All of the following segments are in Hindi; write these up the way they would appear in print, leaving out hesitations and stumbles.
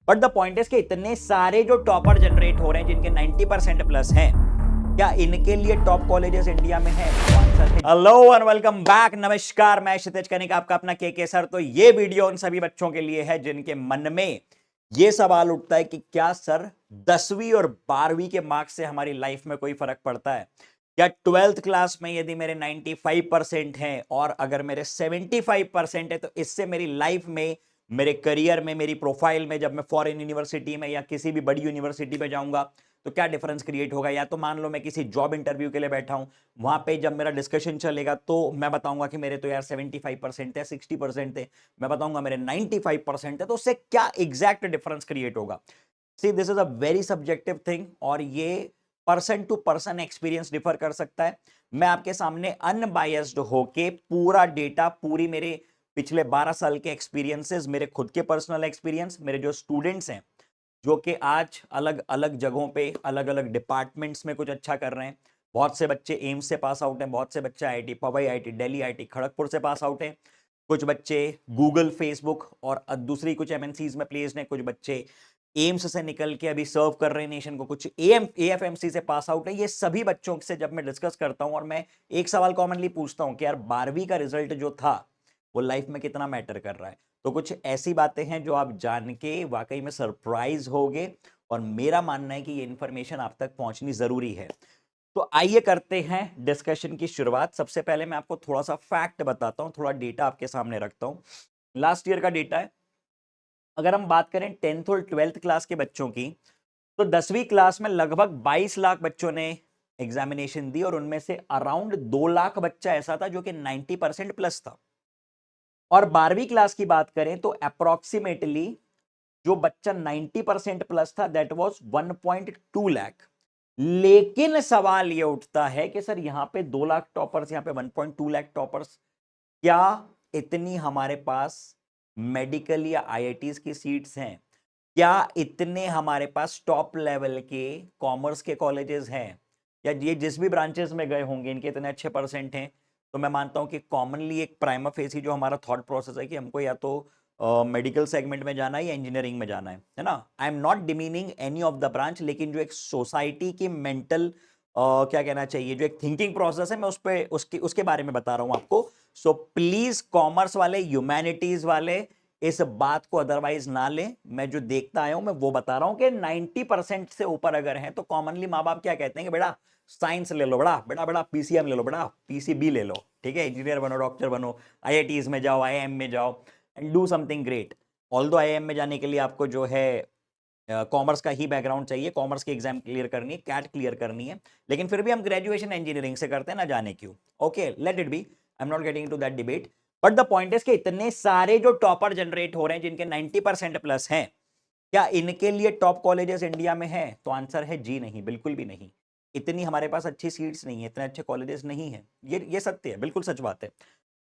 बट द पॉइंट इज कि इतने सारे जो टॉपर जनरेट हो रहे हैं जिनके 90% प्लस हैं, क्या इनके लिए टॉप कॉलेजेस इंडिया में है? तो आंसर है हेलो एंड वेलकम बैक। नमस्कार, मैं क्षितिज कनिक, आपका अपना के सर। तो ये वीडियो उन सभी बच्चों के लिए है जिनके मन में ये सवाल उठता है कि क्या सर 10वीं और 12वीं के मार्क्स से हमारी लाइफ में कोई फर्क पड़ता है? क्या 12th क्लास में यदि मेरे 95% हैं और अगर मेरे 75% है तो इससे मेरी लाइफ में, मेरे करियर में, मेरी प्रोफाइल में, जब मैं फॉरेन यूनिवर्सिटी में या किसी भी बड़ी यूनिवर्सिटी में जाऊंगा तो क्या डिफरेंस क्रिएट होगा? या तो मान लो मैं किसी जॉब इंटरव्यू के लिए बैठा हूं, वहां पे जब मेरा डिस्कशन चलेगा तो मैं बताऊंगा कि मेरे तो यार 75% थे, 60% थे, मैं बताऊंगा मेरे 95% है, तो उससे क्या एग्जैक्ट डिफरेंस क्रिएट होगा? See, this is a very subjective thing और ये person to person experience differ कर सकता है। मैं आपके सामने अनबायस्ड होके पूरा डेटा, पूरी मेरे पिछले 12 साल के एक्सपीरियंसेस, मेरे खुद के पर्सनल एक्सपीरियंस, मेरे जो स्टूडेंट्स हैं जो कि आज अलग अलग जगहों पे, अलग अलग डिपार्टमेंट्स में कुछ अच्छा कर रहे हैं। बहुत से बच्चे एम्स से पास आउट हैं, बहुत से बच्चे IIT Powai, IIT Delhi, IIT Kharagpur से पास आउट हैं, कुछ बच्चे गूगल, फेसबुक और दूसरी कुछ एमएनसीज में प्लेस्ड हैं, कुछ बच्चे एम्स से निकल के अभी सर्व कर रहे हैं नेशन को, कुछ एएफएमसी से पास आउट है। ये सभी बच्चों से जब मैं डिस्कस करता हूं और मैं एक सवाल कॉमनली पूछता हूं कि यार 12वीं का रिजल्ट जो था वो लाइफ में कितना मैटर कर रहा है, तो कुछ ऐसी बातें हैं जो आप जान के वाकई में सरप्राइज होगे और मेरा मानना है कि ये इंफॉर्मेशन आप तक पहुंचनी जरूरी है। तो आइए करते हैं डिस्कशन की शुरुआत। सबसे पहले मैं आपको थोड़ा सा फैक्ट बताता हूं, थोड़ा डेटा आपके सामने रखता हूं। लास्ट ईयर का डेटा है। अगर हम बात करें 10th और 12th क्लास के बच्चों की, तो 10वीं क्लास में लगभग 22 लाख बच्चों ने एग्जामिनेशन दी और उनमें से अराउंड 2 लाख बच्चा ऐसा था जो कि 90% प्लस था। और 12वीं क्लास की बात करें तो अप्रोक्सीमेटली जो बच्चा 90% प्लस था दैट वाज 1.2 लाख। लेकिन सवाल यह उठता है कि सर यहां पे 2 लाख टॉपर्स, यहां पे 1.2 लाख टॉपर्स, क्या इतनी हमारे पास मेडिकल या आईआईटीज की सीट्स हैं? क्या इतने हमारे पास टॉप लेवल के कॉमर्स के कॉलेजेस हैं? या ये जिस भी ब्रांचेस में गए होंगे इनके इतने अच्छे परसेंट हैं? तो मैं मानता हूं कि कॉमनली एक प्राइमा फेसी जो हमारा थॉट प्रोसेस है कि हमको या तो मेडिकल सेगमेंट में जाना है या इंजीनियरिंग में जाना है ना। आई am not demeaning any of the branch, लेकिन जो एक सोसाइटी की मेंटल क्या कहना चाहिए, जो एक थिंकिंग प्रोसेस है, मैं उस पे उसके बारे में बता रहा हूं आपको। सो प्लीज कॉमर्स वाले, ह्यूमैनिटीज वाले इस बात को अदरवाइज ना लें। मैं जो देखता आया हूं मैं वो बता रहा हूं कि 90% से ऊपर अगर हैं तो कॉमनली माँ बाप क्या कहते हैं कि बेटा साइंस ले लो, बड़ा बेटा बेटा पीसीएम ले लो, बड़ा पीसीबी ले लो, ठीक है, इंजीनियर बनो, डॉक्टर बनो, आईआईटीज में जाओ, आईआईएम में जाओ and do something great. Although IIM में जाने के लिए आपको जो है कॉमर्स का ही बैकग्राउंड चाहिए, कॉमर्स की एग्जाम क्लियर करनी है, कैट क्लियर करनी है, लेकिन फिर भी हम ग्रेजुएशन इंजीनियरिंग से करते हैं, ना जाने क्यों। Okay, let it be, I am not getting to that debate. But the point is कि इतने सारे जो टॉपर जनरेट हो रहे हैं जिनके 90% प्लस हैं, क्या इनके लिए टॉप कॉलेजेस इंडिया में है? तो आंसर है जी नहीं, बिल्कुल भी नहीं। इतनी हमारे पास अच्छी सीट्स नहीं है, इतने अच्छे कॉलेजेस नहीं है, ये सत्य है, बिल्कुल सच बात है।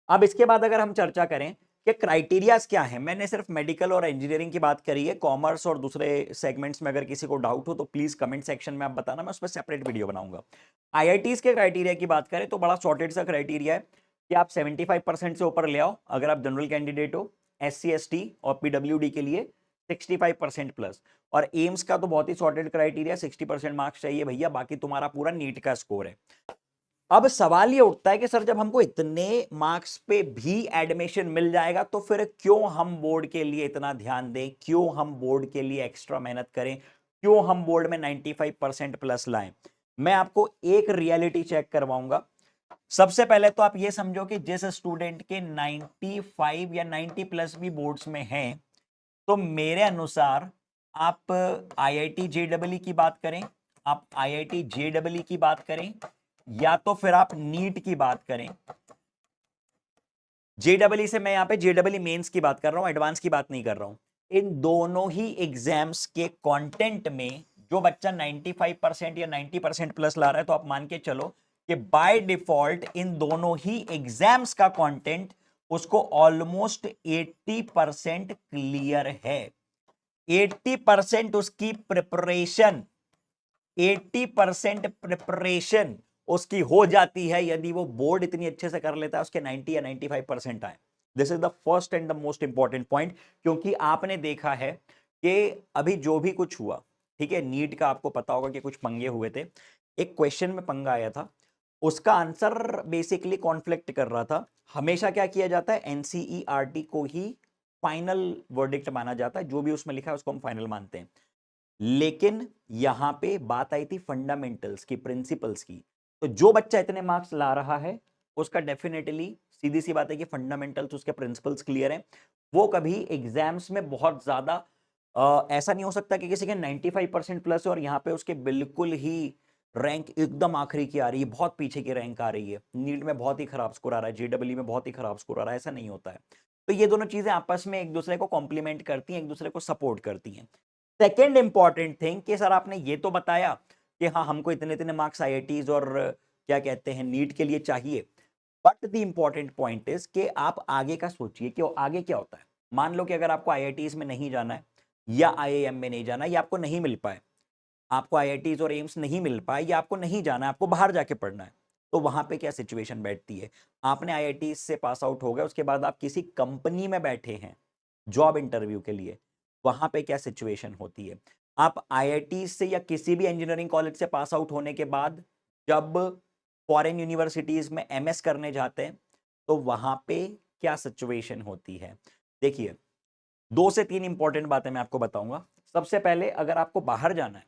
अब इसके बाद अगर हम चर्चा करें कि क्राइटेरियाज क्या है, मैंने सिर्फ मेडिकल और इंजीनियरिंग की बात करी है। कॉमर्स और दूसरे सेगमेंट्स में अगर किसी को डाउट हो तो प्लीज कमेंट सेक्शन में आप बताना, मैं उस पर सेपरेट वीडियो बनाऊंगा। आईआईटीज के क्राइटेरिया की बात करें तो बड़ा सॉर्टेड सा क्राइटेरिया है कि आप 75% से ऊपर ले आओ अगर आप जनरल कैंडिडेट हो, SC ST और PWD के लिए 65% प्लस। और एम्स का तो बहुत ही सॉर्टेड क्राइटेरिया, 60% मार्क्स चाहिए भैया, बाकी तुम्हारा पूरा नीट का स्कोर है। अब सवाल ये उठता है कि सर जब हमको इतने मार्क्स पे भी एडमिशन मिल जाएगा तो फिर क्यों हम बोर्ड के लिए इतना ध्यान दें, क्यों हम बोर्ड के लिए एक्स्ट्रा मेहनत करें, क्यों हम बोर्ड में 95% प्लस लाएं? मैं आपको एक रियलिटी चेक करवाऊंगा। सबसे पहले तो आप ये समझो कि जिस स्टूडेंट के 95 या 90 प्लस भी बोर्ड्स में हैं, तो मेरे अनुसार आप आईआईटी जेईई की बात करें, आप आईआईटी जेईई की बात करें, या तो फिर आप नीट की बात करें। जेईई से मैं यहां पे जेईई मेंस की बात कर रहा हूं, एडवांस की बात नहीं कर रहा हूं। इन दोनों ही एग्जाम्स के कंटेंट में जो बच्चा 95% या 90% प्लस ला रहा है, तो आप मान के चलो कि बाय डिफॉल्ट इन दोनों ही एग्जाम्स का कंटेंट उसको ऑलमोस्ट 80% क्लियर है। 80% उसकी प्रिपरेशन, 80% प्रिपरेशन उसकी हो जाती है यदि वो बोर्ड इतनी अच्छे से कर लेता है, उसके 90 या 95% आए। This is the first and the most important point, क्योंकि आपने देखा है कि अभी जो भी कुछ हुआ, ठीक है, नीट का आपको पता होगा कि कुछ पंगे हुए थे, एक क्वेश्चन में पंगा आया था, उसका आंसर बेसिकली कॉन्फ्लिक्ट कर रहा था। हमेशा क्या किया जाता है, एनसीईआरटी को ही फाइनल वर्डिक्ट माना जाता है, जो भी उसमें लिखा है उसको हम फाइनल मानते हैं। लेकिन यहां पे बात आई थी फंडामेंटल्स की, प्रिंसिपल्स की। तो जो बच्चा इतने मार्क्स ला रहा है उसका डेफिनेटली सीधी सी बात है कि फंडामेंटल्स, उसके प्रिंसिपल्स क्लियर हैं, वो कभी एग्जाम्स में बहुत ज्यादा ऐसा नहीं हो सकता कि किसी के 95% प्लस है और यहाँ पे उसके बिल्कुल ही रैंक एकदम आखिरी की आ रही है, बहुत पीछे की रैंक आ रही है, नीट में बहुत ही खराब स्कोर आ रहा है, जेडब्ल्यू में बहुत ही खराब स्कोर आ रहा है, ऐसा नहीं होता है। तो ये दोनों चीजें आपस में एक दूसरे को कॉम्प्लीमेंट करती हैं, एक दूसरे को सपोर्ट करती हैं। सेकेंड इंपॉर्टेंट थिंग कि सर आपने ये तो बताया कि हाँ हमको इतने इतने मार्क्स आईआईटीज और क्या कहते हैं नीट के लिए चाहिए, but the important point is कि आप आगे का सोचिए कि आगे क्या होता है। मान लो कि अगर आपको आईआईटीज में नहीं जाना है या आईआईएम में नहीं जाना, या आपको नहीं मिल पाए, आपको आईआईटीज और एम्स नहीं मिल पाए, या आपको नहीं जाना है, आपको बाहर जाके पढ़ना है, तो वहां पे क्या सिचुएशन बैठती है। आपने आईआईटीज से पास आउट हो गए, उसके बाद आप किसी कंपनी में बैठे हैं जॉब इंटरव्यू के लिए, वहां पे क्या सिचुएशन होती है। आप आईआईटी से या किसी भी इंजीनियरिंग कॉलेज से पास आउट होने के बाद जब फॉरेन यूनिवर्सिटीज में एमएस करने जाते हैं, तो वहां पे क्या सिचुएशन होती है। देखिए, 2 से 3 इंपॉर्टेंट बातें मैं आपको बताऊंगा। सबसे पहले, अगर आपको बाहर जाना है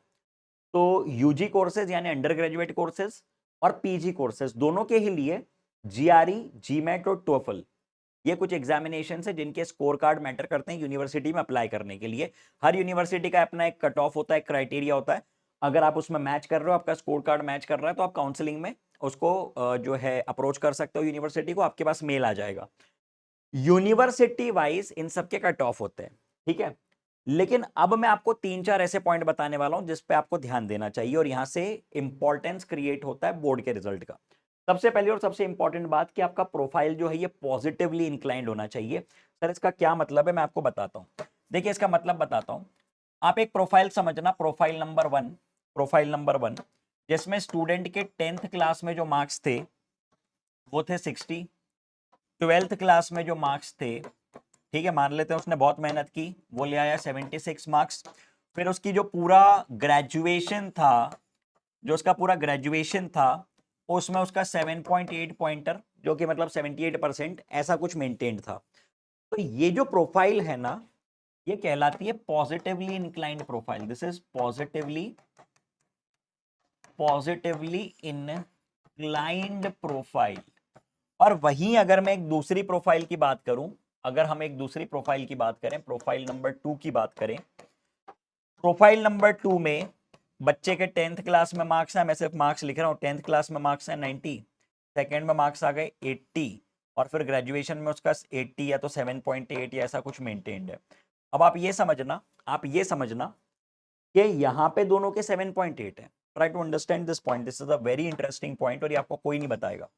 तो यूजी कोर्सेज यानी अंडर ग्रेजुएट कोर्सेज और पीजी कोर्सेज दोनों के ही लिए जीआरई, जीमेट और टोफल, ये कुछ एग्जामिनेशन है जिनके स्कोर कार्ड मैटर करते हैं यूनिवर्सिटी में अप्लाई करने के लिए। हर यूनिवर्सिटी का अपना एक कट ऑफ होता है, क्राइटेरिया होता है। अगर आप उसमें मैच कर रहे हो, आपका स्कोर कार्ड मैच कर रहा है, तो आप काउंसलिंग में उसको जो है अप्रोच कर सकते हो यूनिवर्सिटी को, आपके पास मेल आ जाएगा। यूनिवर्सिटी वाइज इन सबके कट ऑफ होते हैं, ठीक है। लेकिन अब मैं आपको 3-4 ऐसे पॉइंट बताने वाला हूं जिस पे आपको ध्यान देना चाहिए, और यहां से इंपॉर्टेंस क्रिएट होता है बोर्ड के रिजल्ट का। सबसे पहले और सबसे इंपॉर्टेंट बात कि आपका प्रोफाइल जो है ये पॉजिटिवली इंक्लाइंड होना चाहिए। सर इसका क्या मतलब है, मैं आपको बताता हूं। देखिए, इसका मतलब बताता हूं। आप एक प्रोफाइल समझना, प्रोफाइल नंबर 1, प्रोफाइल नंबर 1 जिसमें स्टूडेंट के 10th क्लास में जो मार्क्स थे वो थे 60, 12th क्लास में जो मार्क्स थे, ठीक है, मान लेते हैं उसने बहुत मेहनत की, वो ले आया 76 मार्क्स। फिर उसकी जो पूरा ग्रेजुएशन था, जो उसका पूरा ग्रेजुएशन था, उसमें उसका 7.8 पॉइंटर, जो कि मतलब 78% ऐसा कुछ मेंटेन था। तो ये जो प्रोफाइल है ना, ये कहलाती है positively inclined profile. This is positively inclined profile. और वहीं अगर मैं एक दूसरी प्रोफाइल की बात करूं, अगर हम एक दूसरी प्रोफाइल की बात करें, प्रोफाइल नंबर 2 की बात करें, प्रोफाइल नंबर 2 में बच्चे के 10th क्लास में मार्क्स है, मैं सिर्फ मार्क्स लिख रहा हूं, 10th क्लास में मार्क्स है 90, सेकेंड में मार्क्स आ गए 80, और फिर ग्रेजुएशन में उसका 80 या तो 7.8 या ऐसा कुछ मेंटेन्ड है। अब आप ये समझना, कि यहां पे दोनों के 7.8 है। Try to understand this point, this is a very interesting point, और ये आपको कोई नहीं बताएगा।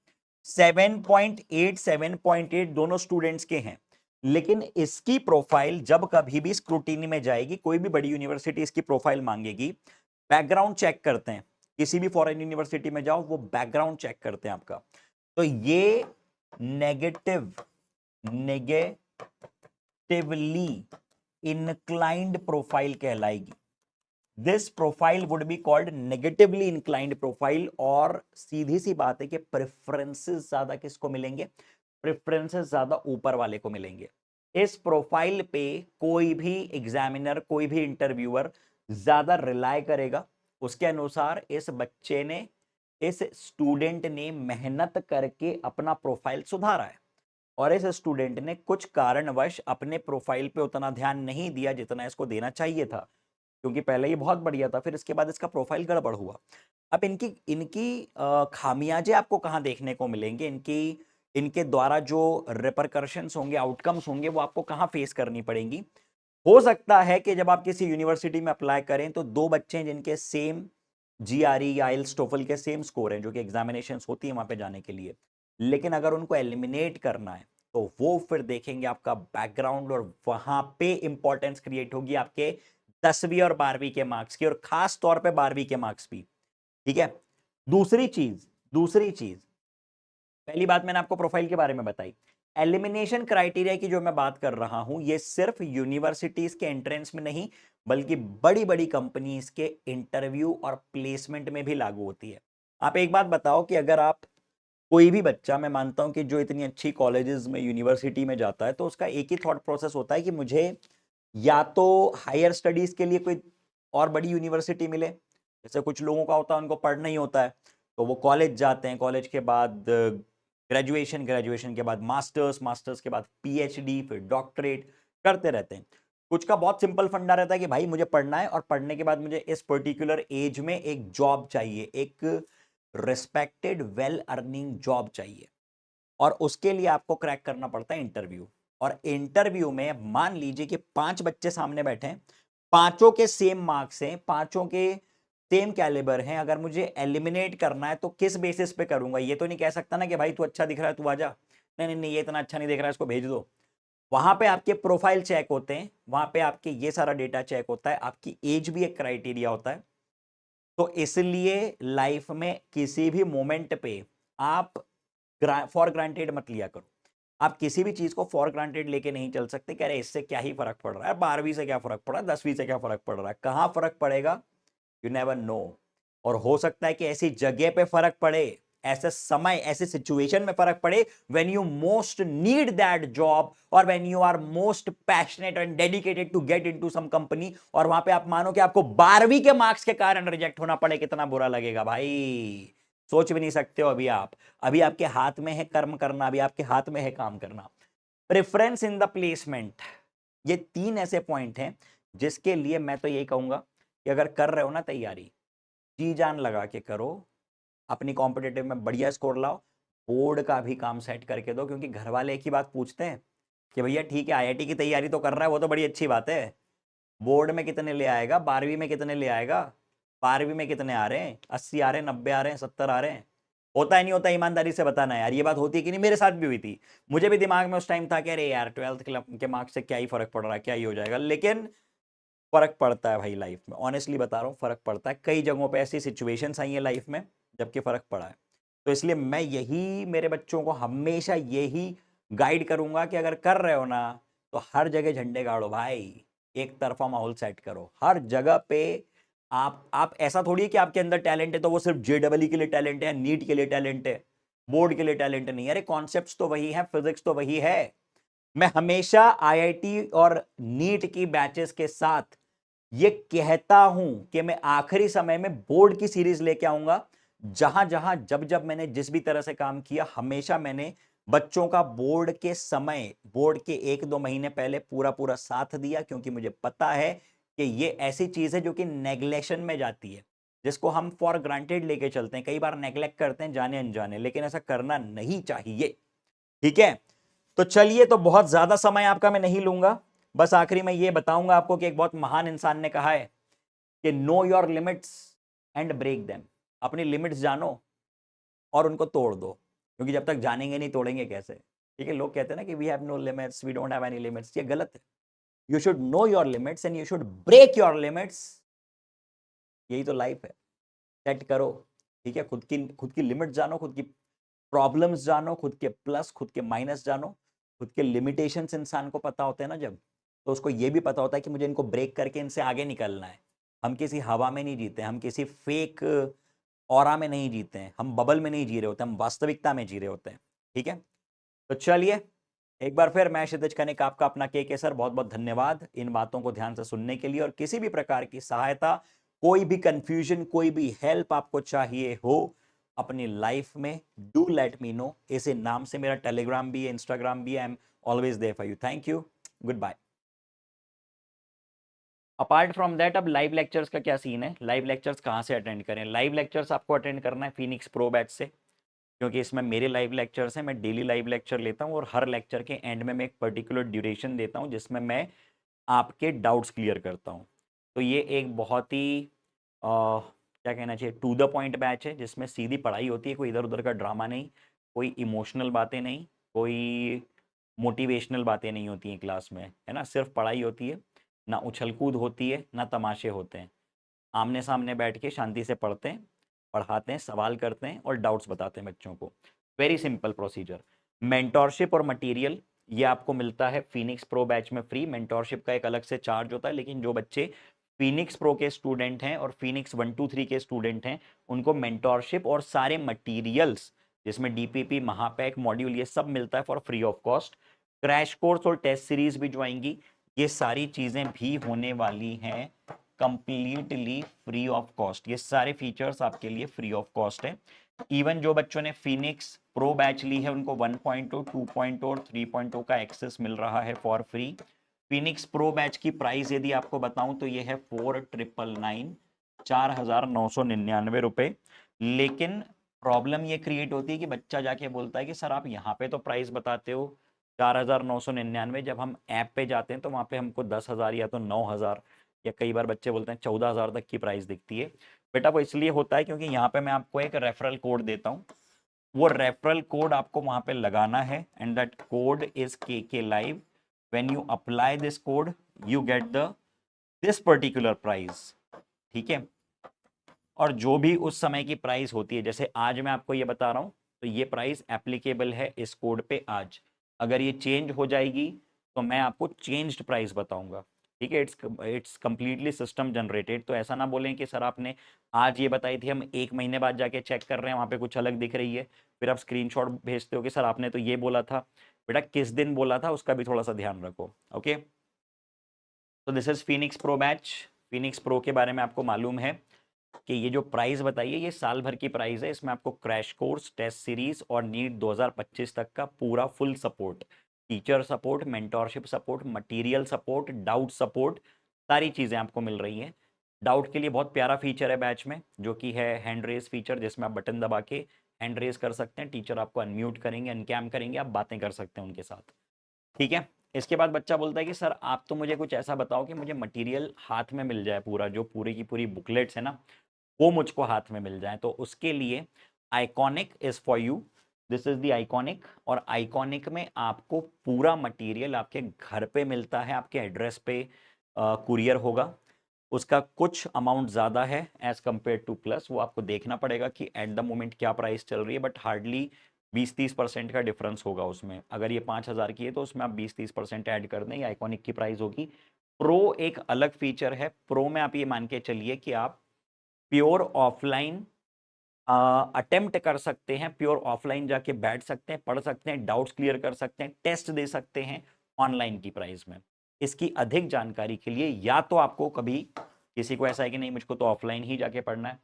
7.8 दोनों स्टूडेंट्स के हैं, लेकिन इसकी प्रोफाइल जब कभी भी स्क्रूटिनी में जाएगी, कोई भी बड़ी यूनिवर्सिटी इसकी प्रोफाइल मांगेगी, बैकग्राउंड चेक करते हैं। किसी भी फॉरेन यूनिवर्सिटी में जाओ, वो बैकग्राउंड चेक करते हैं आपका। तो ये नेगेटिवली इंक्लाइंड प्रोफाइल कहलाएगी। This profile would be called negatively inclined profile. और सीधी सी बात है कि प्रेफरेंसेस ज्यादा किसको मिलेंगे, प्रेफरेंसेस ज्यादा ऊपर वाले को मिलेंगे। इस प्रोफाइल पे कोई भी एग्जामिनर, कोई भी इंटरव्यूअर ज्यादा रिलाय करेगा, उसके अनुसार इस बच्चे ने, इस स्टूडेंट ने मेहनत करके अपना प्रोफाइल सुधारा है, और इस स्टूडेंट ने कुछ कारणवश अपने प्रोफाइल पे उतना ध्यान नहीं दिया जितना इसको देना चाहिए था, क्योंकि पहले ये बहुत बढ़िया था, फिर इसके बाद इसका प्रोफाइल गड़बड़ हुआ। अब इनकी इनकी खामियाजे आपको कहां देखने को मिलेंगे, इनके द्वारा जो रिपरकर्शंस होंगे, आउटकम्स होंगे, वो आपको कहां फेस करनी पड़ेंगी। हो सकता है कि जब आप किसी यूनिवर्सिटी में अप्लाई करें तो 2 बच्चे जिनके सेम जीआरई या आइल्स टोफल के सेम स्कोर हैं, जो कि एग्जामिनेशंस होती है वहां पे जाने के लिए, लेकिन अगर उनको एलिमिनेट करना है तो वो फिर देखेंगे आपका बैकग्राउंड, और वहां पे इंपॉर्टेंस क्रिएट होगी आपके 10वीं और 12वीं के मार्क्स की, और खास तौर पे 12वीं के मार्क्स भी, ठीक है। दूसरी चीज, पहली बात मैंने आपको प्रोफाइल के बारे में बताई। एलिमिनेशन क्राइटेरिया की जो मैं बात कर रहा हूं, ये सिर्फ यूनिवर्सिटीज के एंट्रेंस में नहीं, बल्कि बड़ी बड़ी कंपनीज के इंटरव्यू और प्लेसमेंट में भी लागू होती है। आप एक बात बताओ कि अगर आप कोई भी बच्चा, मैं मानता हूं कि जो इतनी अच्छी कॉलेजेस में, यूनिवर्सिटी में जाता है, तो उसका एक ही थॉट प्रोसेस होता है कि मुझे या तो हायर स्टडीज के लिए कोई और बड़ी यूनिवर्सिटी मिले, जैसे कुछ लोगों का होता है उनको पढ़ना ही होता है, तो वो कॉलेज जाते हैं, कॉलेज के बाद ग्रेजुएशन, ग्रेजुएशन के बाद मास्टर्स, मास्टर्स के बाद पीएचडी, फिर डॉक्टरेट करते रहते हैं। कुछ का बहुत सिंपल फंडा रहता है कि भाई मुझे पढ़ना है और पढ़ने के बाद मुझे इस पर्टिकुलर एज में एक जॉब चाहिए, एक रिस्पेक्टेड वेल अर्निंग जॉब चाहिए, और उसके लिए आपको क्रैक करना पड़ता है इंटरव्यू। और इंटरव्यू में मान लीजिए कि 5 बच्चे सामने बैठे हैं, पांचों के सेम मार्क्स हैं, पांचों के सेम कैलिबर हैं, अगर मुझे एलिमिनेट करना है तो किस बेसिस पे करूंगा? ये तो नहीं कह सकता ना कि भाई तू अच्छा दिख रहा है, तू आजा, नहीं नहीं नहीं, ये इतना अच्छा नहीं दिख रहा है, इसको भेज दो। वहां पे आपके प्रोफाइल चेक होते हैं, वहां पे आपके ये सारा डेटा चेक होता है, आपकी एज भी एक क्राइटेरिया होता है। तो इसलिए लाइफ में किसी भी मोमेंट पे आप फॉर ग्रांटेड मत लिया करो। आप किसी भी चीज को फॉर ग्रांटेड लेके नहीं चल सकते कि अरे इससे क्या ही फर्क पड़ रहा है, 12वीं से क्या फर्क पड़ा, 10वीं से क्या फर्क पड़ रहा है, कहां फर्क पड़ेगा, यू नेवर नो। और हो सकता है कि ऐसी जगह पे फर्क पड़े, ऐसे समय, ऐसे सिचुएशन में फर्क पड़े when you most need that job, और when you are most passionate and dedicated to get into some company, और वहां पे आप मानो कि आपको 12वीं के मार्क्स के कारण रिजेक्ट होना पड़े, कितना बुरा लगेगा भाई, सोच भी नहीं सकते हो। अभी आपके हाथ में है कर्म करना, अभी आपके हाथ में है काम करना। प्रेफरेंस इन द प्लेसमेंट, ये 3 ऐसे पॉइंट हैं जिसके लिए मैं तो यही कहूंगा कि अगर कर रहे हो ना तैयारी, जी जान लगा के करो, अपनी कॉम्पिटेटिव में बढ़िया स्कोर लाओ, बोर्ड का भी काम सेट करके दो, क्योंकि घर वाले एक ही बात पूछते हैं कि भैया ठीक है आईआईटी की तैयारी तो कर रहा है, वो तो बड़ी अच्छी बात है, बोर्ड में कितने ले आएगा, 12वीं में कितने ले आएगा, 12वीं में कितने आ रहे हैं, 80 आ रहे हैं, 90 आ रहे हैं, 70 आ रहे हैं, होता है नहीं होता, ईमानदारी से बताना यार, ये बात होती है कि नहीं? मेरे साथ भी हुई थी, मुझे भी दिमाग में उस टाइम था कि अरे यार 12th के मार्क्स से क्या ही फर्क पड़ रहा है, क्या ही हो जाएगा, लेकिन फर्क पड़ता है भाई लाइफ में, ऑनेस्टली बता रहा हूँ फर्क पड़ता है। कई जगहों पे ऐसी सिचुएशंस आई है लाइफ में जबकि फर्क पड़ा है। तो इसलिए मैं यही मेरे बच्चों को हमेशा यही गाइड करूंगा कि अगर कर रहे हो ना तो हर जगह झंडे गाड़ो भाई, एक तरफा माहौल सेट करो हर जगह पे। आप ऐसा थोड़ी है कि आपके अंदर टैलेंट है तो वो सिर्फ जेडबलई के लिए टैलेंट है, नीट के लिए टैलेंट है, बोर्ड के लिए टैलेंट नहीं है। अरे कॉन्सेप्ट्स तो वही है, फिजिक्स तो वही है। मैं हमेशा आईआईटी और नीट की बैचेस के साथ ये कहता हूं कि मैं आखिरी समय में बोर्ड की सीरीज लेके आऊंगा, जहां जहां जब जब मैंने जिस भी तरह से काम किया, हमेशा मैंने बच्चों का बोर्ड के समय, बोर्ड के 1-2 महीने पहले पूरा पूरा साथ दिया, क्योंकि मुझे पता है कि ये ऐसी चीज है जो कि नेग्लेक्शन में जाती है, जिसको हम फॉर ग्रांटेड लेके चलते हैं, कई बार नेग्लेक्ट करते हैं जाने अनजाने, लेकिन ऐसा करना नहीं चाहिए। ठीक है, तो चलिए, तो बहुत ज्यादा समय आपका मैं नहीं लूंगा, बस आखिरी में ये बताऊंगा आपको कि एक बहुत महान इंसान ने कहा है कि know your limits and break them. अपनी लिमिट्स जानो और उनको तोड़ दो, क्योंकि जब तक जानेंगे नहीं तोड़ेंगे कैसे? ठीक है, लोग कहते हैं ना कि we have no limits, we don't have any limits, ये गलत है। You should know your limits and you should break your limits. यही तो लाइफ है, सेट करो। ठीक है, खुद की लिमिट जानो, खुद की प्रॉब्लम्स जानो, खुद के प्लस, खुद के माइनस जानो, खुद के लिमिटेशंस इंसान को पता होते हैं ना जब, तो उसको ये भी पता होता है कि मुझे इनको ब्रेक करके इनसे आगे निकलना है। हम किसी हवा में नहीं जीते, हम किसी फेक ऑरा में नहीं जीते हैं, हम बबल में नहीं जी रहे होते, हम वास्तविकता में जी रहे होते हैं। ठीक है, तो चलिए, एक बार फिर मैं क्षितिज कनिक, आपका अपना के सर, बहुत बहुत धन्यवाद इन बातों को ध्यान से सुनने के लिए। और किसी भी प्रकार की सहायता, कोई भी कंफ्यूजन, कोई भी हेल्प आपको चाहिए हो अपनी लाइफ में, डू लेट मी नो। इसी नाम से मेरा टेलीग्राम भी है, इंस्टाग्राम भी है, I am always there for you. Thank you, good bye. Apart from that, अब लाइव लेक्चर्स का क्या सीन है? लाइव लेक्चर्स कहाँ से अटेंड करें? लाइव लेक्चर्स आपको अटेंड करना है फिनिक्स प्रो बैच से, क्योंकि इसमें मेरे लाइव लेक्चर्स हैं, मैं डेली लाइव लेक्चर लेता हूँ, और हर लेक्चर के एंड में मैं एक पर्टिकुलर ड्यूरेशन देता हूँ जिसमें मैं आपके डाउट्स क्लियर करता हूँ। तो ये एक बहुत ही क्या कहना चाहिए, टू द पॉइंट बैच है, जिसमें सीधी पढ़ाई होती है, कोई इधर उधर का ड्रामा नहीं, कोई इमोशनल बातें नहीं, कोई मोटिवेशनल बातें नहीं होती हैं क्लास में, है ना, सिर्फ पढ़ाई होती है, ना उछल कूद होती है, ना तमाशे होते हैं। आमने सामने बैठ के शांति से पढ़ते हैं, पढ़ाते हैं, सवाल करते हैं और डाउट्स बताते हैं बच्चों को। Very simple procedure. मेंटोरशिप और मटेरियल ये आपको मिलता है फिनिक्स प्रो बैच में फ्री। मेंटोरशिप का एक अलग से चार्ज होता है, लेकिन जो बच्चे फिनिक्स प्रो के स्टूडेंट हैं और फिनिक्स 123 के स्टूडेंट हैं उनको मेंटोरशिप और सारे मटेरियल्स जिसमें डीपीपी, महापैक, मॉड्यूल ये सब मिलता है for free of cost. Crash course और टेस्ट सीरीज भी जो आएंगी ये सारी चीजें भी होने वाली हैं कंप्लीटली फ्री ऑफ कॉस्ट। ये सारे फीचर्स आपके लिए फ्री ऑफ कॉस्ट है। इवन जो बच्चों ने फिनिक्स प्रो बैच ली है उनको 1.0, 2.0 और 3.0 का एक्सेस मिल रहा है for free. Phoenix pro batch की प्राइस यदि आपको बताऊं तो ये है 4,999, 4,999 रुपए। लेकिन प्रॉब्लम ये क्रिएट होती है कि बच्चा जाके बोलता है कि सर आप यहाँ पे तो प्राइस बताते हो 4,999, जब हम ऐप पे जाते हैं तो वहाँ पे हमको 10,000 या तो 9,000 या कई बार बच्चे बोलते हैं 14,000 तक की प्राइस दिखती है। बेटा वो इसलिए होता है क्योंकि यहाँ पे मैं आपको एक रेफरल कोड देता हूँ, वो रेफरल कोड आपको वहां पे लगाना है and that code is KK Live। When you apply this code you get this particular price, ठीक है। और जो भी उस समय की प्राइस होती है, जैसे आज मैं आपको ये बता रहा हूं तो ये प्राइस एप्लीकेबल है इस कोड पे आज। अगर ये चेंज हो जाएगी तो मैं आपको चेंज्ड प्राइस बताऊंगा, ठीक है। It's completely system generated. तो ऐसा ना बोलें कि सर आपने आज ये बताई थी, हम 1 महीने बाद जाके चेक कर रहे हैं वहाँ पे कुछ अलग दिख रही है, फिर आप स्क्रीनशॉट भेजते हो कि सर आपने तो ये बोला था। बेटा किस दिन बोला था उसका भी थोड़ा सा ध्यान रखो, ओके। तो this is Phoenix pro batch. Phoenix pro के बारे में आपको मालूम है कि ये जो प्राइस बताइए ये साल भर की प्राइस है। इसमें आपको क्रैश कोर्स, टेस्ट सीरीज और नीट 2025 तक का पूरा full support, teacher support, mentorship support, material support, doubt support, सारी चीज़ें आपको मिल रही हैं। डाउट के लिए बहुत प्यारा फीचर है बैच में जो कि है हैंड रेज फीचर, जिसमें आप बटन दबा के हैंड रेज कर सकते हैं, टीचर आपको अनम्यूट करेंगे, अनकैम करेंगे, आप बातें कर सकते हैं उनके साथ, ठीक है। इसके बाद बच्चा बोलता है कि सर आप तो मुझे कुछ ऐसा बताओ कि मुझे मटेरियल हाथ में मिल जाए, पूरा जो पूरी की पूरी बुकलेट्स है ना वो मुझको हाथ में मिल जाए। तो उसके लिए iconic is for you, this is the iconic. और आइकॉनिक में आपको पूरा मटेरियल आपके घर पे मिलता है, आपके एड्रेस पे कुरियर होगा। उसका कुछ अमाउंट ज़्यादा है एज कम्पेयर टू प्लस, वो आपको देखना पड़ेगा कि एट द मोमेंट क्या प्राइस चल रही है, बट हार्डली 20-30% का डिफरेंस होगा उसमें। अगर ये 5,000 की है तो उसमें आप 20-30% ऐड कर दें, ये आइकॉनिक की प्राइस होगी। प्रो एक अलग फीचर है, प्रो में आप ये मान के चलिए कि आप प्योर ऑफलाइन अटेम्प्ट कर सकते हैं, प्योर ऑफलाइन जाके बैठ सकते हैं, पढ़ सकते हैं, डाउट्स क्लियर कर सकते हैं, टेस्ट दे सकते हैं ऑनलाइन की प्राइस में। इसकी अधिक जानकारी के लिए या तो आपको कभी किसी को ऐसा है कि नहीं मुझको तो ऑफलाइन ही जाके पढ़ना है,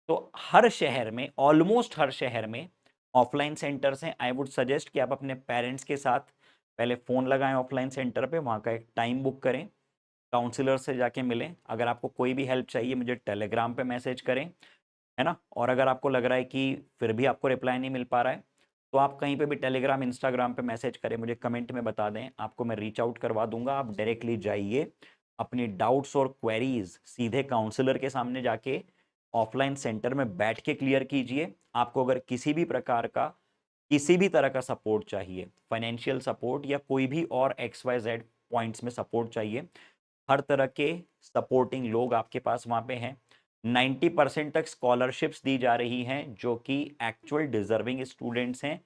तो हर शहर में, ऑलमोस्ट हर शहर में ऑफलाइन सेंटर्स हैं। आई वुड सजेस्ट कि आप अपने पेरेंट्स के साथ पहले फ़ोन लगाएं ऑफलाइन सेंटर पे, वहाँ का एक टाइम बुक करें, काउंसलर से जाके मिलें। अगर आपको कोई भी हेल्प चाहिए मुझे टेलीग्राम पे मैसेज करें, है ना। और अगर आपको लग रहा है कि फिर भी आपको रिप्लाई नहीं मिल पा रहा है तो आप कहीं पे भी टेलीग्राम, इंस्टाग्राम पे मैसेज करें, मुझे कमेंट में बता दें, आपको मैं रीच आउट करवा दूंगा। आप डायरेक्टली जाइए, अपनी डाउट्स और क्वेरीज सीधे काउंसलर के सामने जाके ऑफलाइन सेंटर में बैठ के क्लियर कीजिए। आपको अगर किसी भी प्रकार का, किसी भी तरह का सपोर्ट चाहिए, फाइनेंशियल सपोर्ट या कोई भी और XYZ पॉइंट्स में सपोर्ट चाहिए, हर तरह के सपोर्टिंग लोग आपके पास वहाँ पे हैं। 90% तक स्कॉलरशिप्स दी जा रही हैं जो कि एक्चुअल डिजर्विंग स्टूडेंट्स हैं,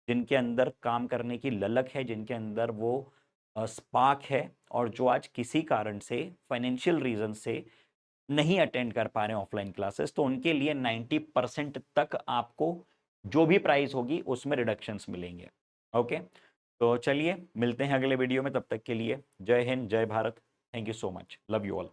जिनके अंदर काम करने की ललक है, जिनके अंदर वो स्पार्क है, और जो आज किसी कारण से, फाइनेंशियल रीजन से नहीं अटेंड कर पा रहे हैं ऑफलाइन क्लासेस, तो उनके लिए 90% तक आपको जो भी प्राइस होगी उसमें रिडक्शंस मिलेंगे, ओके। तो चलिए मिलते हैं अगले वीडियो में, तब तक के लिए जय हिंद, जय Bharat, thank you so much, love you all.